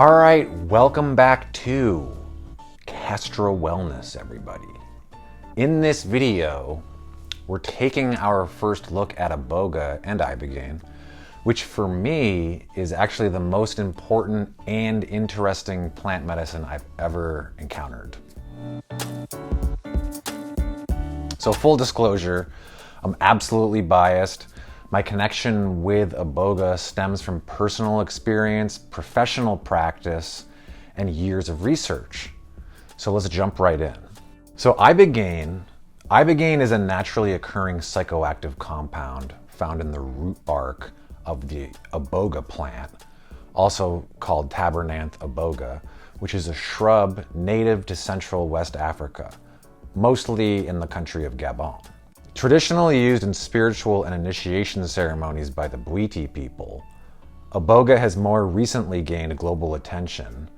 All right, welcome back to Kestra Wellness, everybody. In this video, we're taking our first look at Iboga and Ibogaine, which for me is actually the most important and interesting plant medicine I've ever encountered. So full disclosure, I'm absolutely biased. My connection with Iboga stems from personal experience, professional practice, and years of research. So let's jump right in. So Ibogaine is a naturally occurring psychoactive compound found in the root bark of the Iboga plant, also called Tabernanthe iboga, which is a shrub native to Central West Africa, mostly in the country of Gabon. Traditionally used in spiritual and initiation ceremonies by the Bwiti people, Iboga has more recently gained global attention,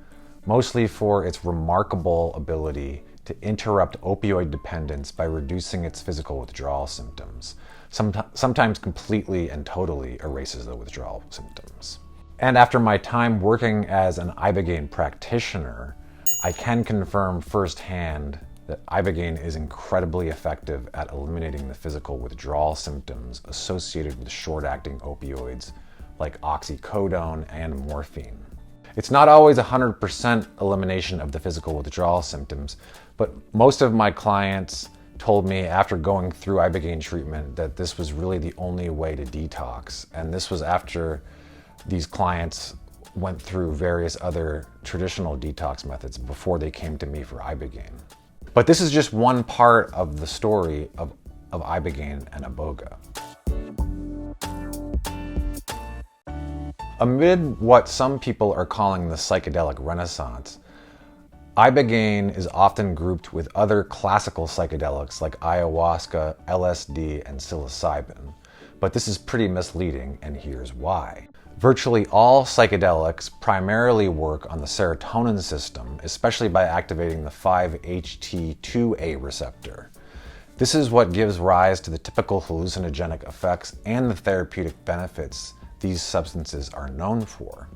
mostly for its remarkable ability to interrupt opioid dependence by reducing its physical withdrawal symptoms. Sometimes completely and totally erases the withdrawal symptoms. And after my time working as an Ibogaine practitioner, I can confirm firsthand that Ibogaine is incredibly effective at eliminating the physical withdrawal symptoms associated with short-acting opioids like oxycodone and morphine. It's not always 100% elimination of the physical withdrawal symptoms, but most of my clients told me after going through Ibogaine treatment that this was really the only way to detox. And this was after these clients went through various other traditional detox methods before they came to me for Ibogaine. But this is just one part of the story of Ibogaine and Iboga. Amid what some people are calling the psychedelic renaissance, Ibogaine is often grouped with other classical psychedelics like ayahuasca, LSD, and psilocybin. But this is pretty misleading, and here's why. Virtually all psychedelics primarily work on the serotonin system, especially by activating the 5-HT2A receptor. This is what gives rise to the typical hallucinogenic effects and the therapeutic benefits these substances are known for.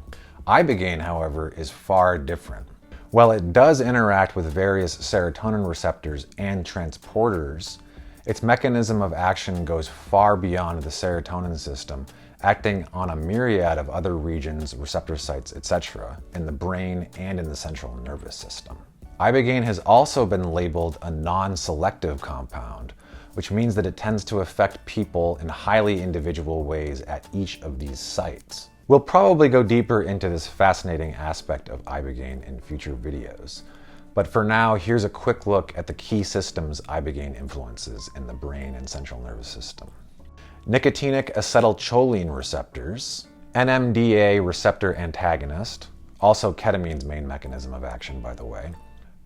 Ibogaine, however, is far different. While it does interact with various serotonin receptors and transporters, its mechanism of action goes far beyond the serotonin system, acting on a myriad of other regions, receptor sites, etc., in the brain and in the central nervous system. Ibogaine has also been labeled a non-selective compound, which means that it tends to affect people in highly individual ways at each of these sites. We'll probably go deeper into this fascinating aspect of Ibogaine in future videos. But for now, here's a quick look at the key systems Ibogaine influences in the brain and central nervous system. Nicotinic acetylcholine receptors, NMDA receptor antagonist, also ketamine's main mechanism of action, by the way,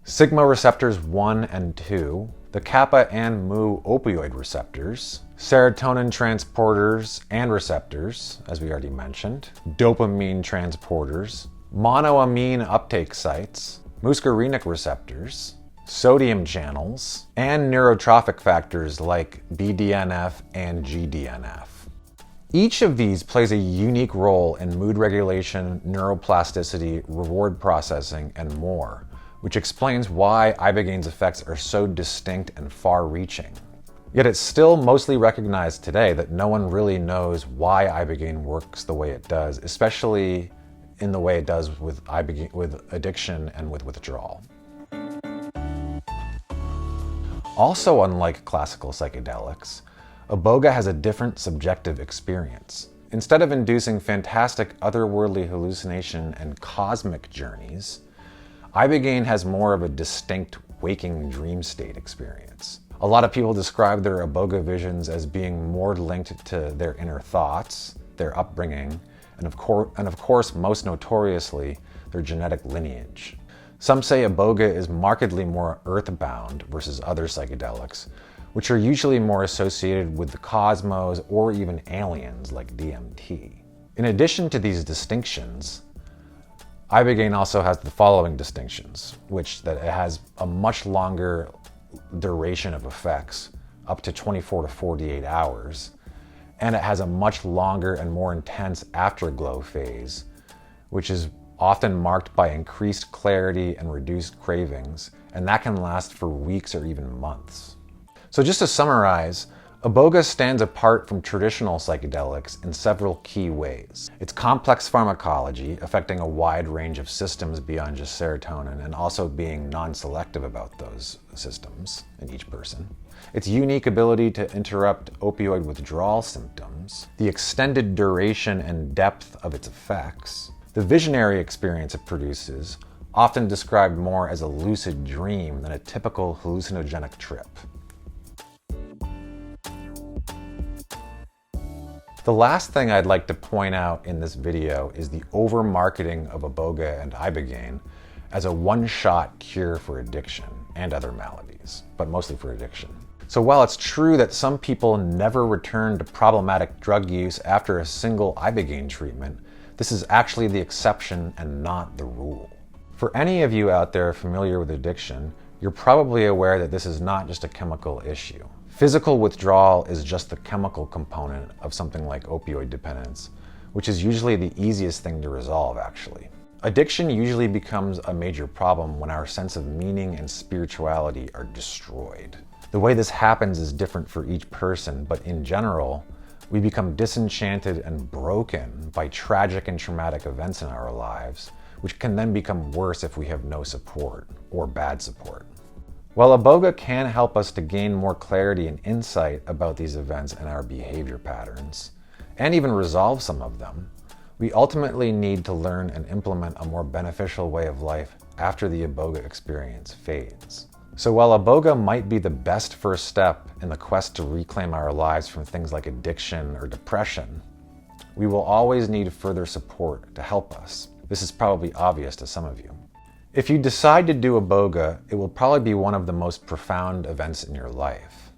sigma receptors 1 and 2, the kappa and mu opioid receptors, serotonin transporters and receptors, as we already mentioned, dopamine transporters, monoamine uptake sites, muscarinic receptors, sodium channels, and neurotrophic factors like BDNF and GDNF. Each of these plays a unique role in mood regulation, neuroplasticity, reward processing, and more, which explains why Ibogaine's effects are so distinct and far-reaching. Yet it's still mostly recognized today that no one really knows why Ibogaine works the way it does, especially in the way it does with addiction and with withdrawal. Also, unlike classical psychedelics, Iboga has a different subjective experience. Instead of inducing fantastic otherworldly hallucination and cosmic journeys, Ibogaine has more of a distinct waking dream state experience. A lot of people describe their Iboga visions as being more linked to their inner thoughts, their upbringing, and of course, most notoriously, their genetic lineage. Some say Iboga is markedly more earthbound versus other psychedelics, which are usually more associated with the cosmos or even aliens like DMT. In addition to these distinctions, Ibogaine also has the following distinctions, that it has a much longer duration of effects, up to 24 to 48 hours, and it has a much longer and more intense afterglow phase, which is often marked by increased clarity and reduced cravings, and that can last for weeks or even months. So just to summarize, Iboga stands apart from traditional psychedelics in several key ways. Its complex pharmacology, affecting a wide range of systems beyond just serotonin, and also being non-selective about those systems in each person. Its unique ability to interrupt opioid withdrawal symptoms, the extended duration and depth of its effects, the visionary experience it produces, often described more as a lucid dream than a typical hallucinogenic trip. The last thing I'd like to point out in this video is the over-marketing of Iboga and Ibogaine as a one-shot cure for addiction and other maladies, but mostly for addiction. So while it's true that some people never return to problematic drug use after a single Ibogaine treatment, this is actually the exception and not the rule. For any of you out there familiar with addiction, you're probably aware that this is not just a chemical issue. Physical withdrawal is just the chemical component of something like opioid dependence, which is usually the easiest thing to resolve, actually. Addiction usually becomes a major problem when our sense of meaning and spirituality are destroyed. The way this happens is different for each person, but in general, we become disenchanted and broken by tragic and traumatic events in our lives, which can then become worse if we have no support or bad support. While Iboga can help us to gain more clarity and insight about these events and our behavior patterns, and even resolve some of them, we ultimately need to learn and implement a more beneficial way of life after the Iboga experience fades. So while Iboga might be the best first step in the quest to reclaim our lives from things like addiction or depression, we will always need further support to help us. This is probably obvious to some of you. If you decide to do Iboga, it will probably be one of the most profound events in your life.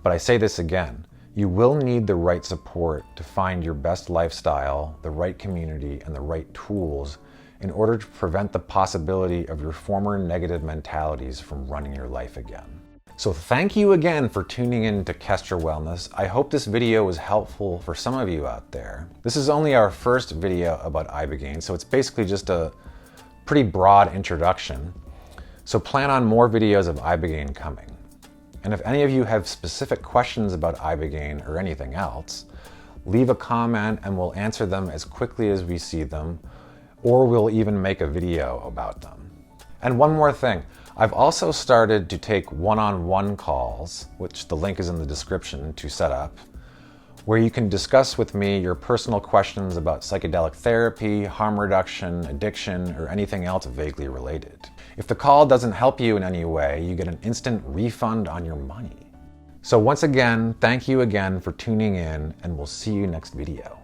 But I say this again, you will need the right support to find your best lifestyle, the right community, and the right tools in order to prevent the possibility of your former negative mentalities from running your life again. So thank you again for tuning in to Kestra Wellness. I hope this video was helpful for some of you out there. This is only our first video about Ibogaine, so it's basically just a pretty broad introduction. So plan on more videos of Ibogaine coming. And if any of you have specific questions about Ibogaine or anything else, leave a comment and we'll answer them as quickly as we see them, or we'll even make a video about them. And one more thing, I've also started to take one-on-one calls, which the link is in the description to set up, where you can discuss with me your personal questions about psychedelic therapy, harm reduction, addiction, or anything else vaguely related. If the call doesn't help you in any way, you get an instant refund on your money. So once again, thank you again for tuning in, and we'll see you next video.